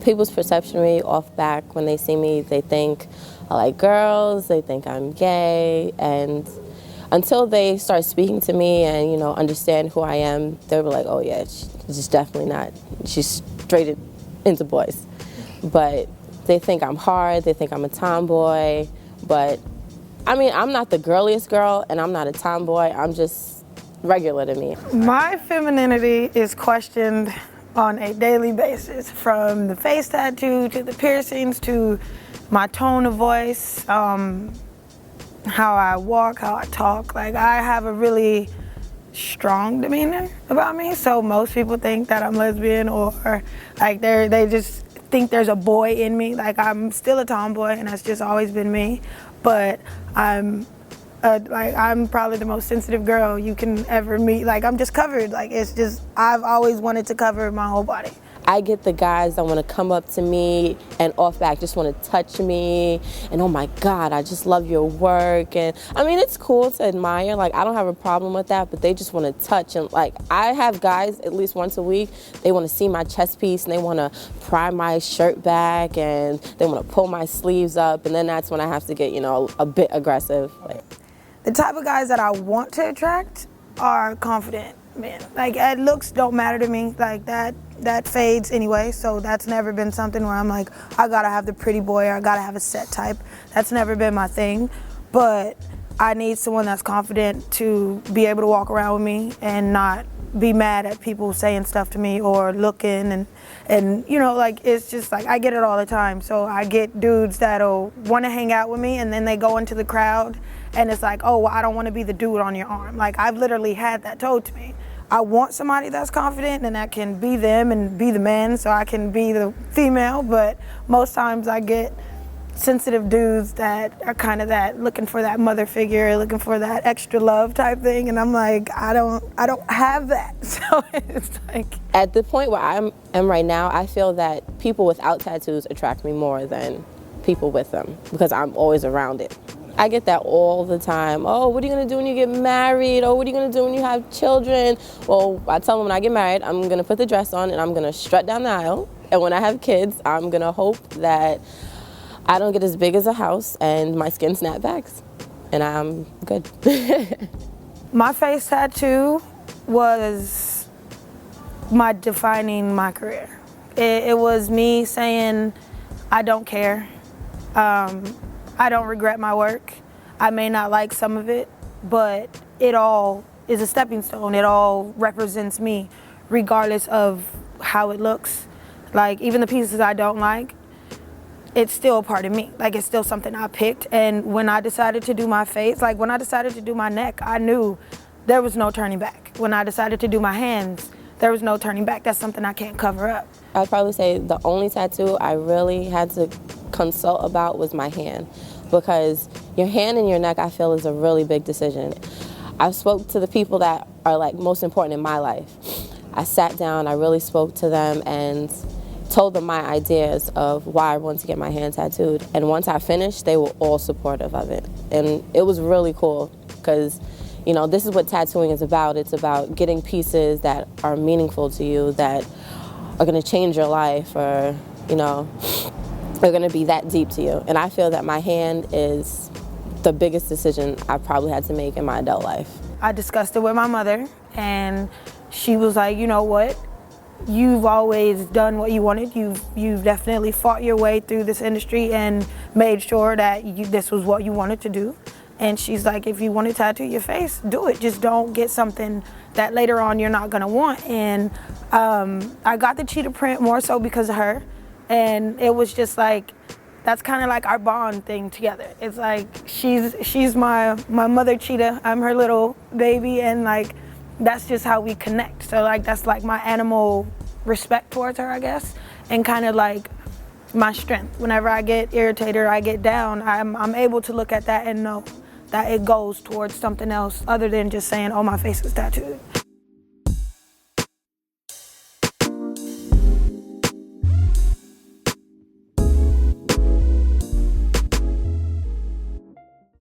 People's perception of me off back when they see me, they think I like girls, they think I'm gay, and until they start speaking to me and, understand who I am, they'll be like, oh yeah, she's definitely not. She's straight into boys. But they think I'm hard, they think I'm a tomboy, but I'm not the girliest girl and I'm not a tomboy, I'm just regular to me. My femininity is questioned on a daily basis, from the face tattoo to the piercings to my tone of voice, how I walk, how I talk. Like, I have a really strong demeanor about me, so most people think that I'm lesbian, or like they just think there's a boy in me. Like, I'm still a tomboy and that's just always been me, but I'm probably the most sensitive girl you can ever meet. Like, I'm just covered. Like, it's just, I've always wanted to cover my whole body. I get the guys that want to come up to me and off back just want to touch me and, oh my God, I just love your work. And it's cool to admire, like, I don't have a problem with that, but they just want to touch. And like, I have guys at least once a week, they want to see my chest piece and they want to pry my shirt back and they want to pull my sleeves up, and then that's when I have to get, a bit aggressive. Like, the type of guys that I want to attract are confident men. Like, looks don't matter to me. Like, that fades anyway, so that's never been something where I'm like, I gotta have the pretty boy or I gotta have a set type. That's never been my thing. But I need someone that's confident to be able to walk around with me and not be mad at people saying stuff to me or looking and like, it's just like, I get it all the time. So I get dudes that'll want to hang out with me and then they go into the crowd and it's like, oh, well, I don't want to be the dude on your arm. Like, I've literally had that told to me. I want somebody that's confident and that can be them and be the man, so I can be the female, but most times I get sensitive dudes that are kind of that, looking for that mother figure, looking for that extra love type thing, and I'm like, I don't have that. So it's like, at the point where I am right now, I feel that people without tattoos attract me more than people with them because I'm always around it. I get that all the time. Oh, what are you gonna do when you get married? Oh, what are you gonna do when you have children? Well, I tell them when I get married, I'm gonna put the dress on and I'm gonna strut down the aisle. And when I have kids, I'm gonna hope that I don't get as big as a house and my skin snapbacks, and I'm good. My face tattoo was defining my career. It was me saying, I don't care. I don't regret my work. I may not like some of it, but it all is a stepping stone. It all represents me, regardless of how it looks. Like, even the pieces I don't like, it's still a part of me. Like, it's still something I picked. And when I decided to do my face, like when I decided to do my neck, I knew there was no turning back. When I decided to do my hands, there was no turning back. That's something I can't cover up. I'd probably say the only tattoo I really had to consult about was my hand, because your hand and your neck, I feel, is a really big decision. I spoke to the people that are like most important in my life. I sat down, I really spoke to them and told them my ideas of why I wanted to get my hand tattooed. And once I finished, they were all supportive of it. And it was really cool because, this is what tattooing is about. It's about getting pieces that are meaningful to you, that are gonna change your life, or, are gonna be that deep to you. And I feel that my hand is the biggest decision I've probably had to make in my adult life. I discussed it with my mother and she was like, you know what? You've always done what you wanted. You've definitely fought your way through this industry and made sure that this was what you wanted to do. And she's like, if you want to tattoo your face, do it. Just don't get something that later on you're not gonna want. And I got the cheetah print more so because of her. And it was just like, that's kind of like our bond thing together. It's like, she's my mother cheetah, I'm her little baby, and like, that's just how we connect. So like, that's like my animal respect towards her, I guess, and kind of like my strength. Whenever I get irritated or I get down, I'm able to look at that and know that it goes towards something else other than just saying, oh, my face is tattooed.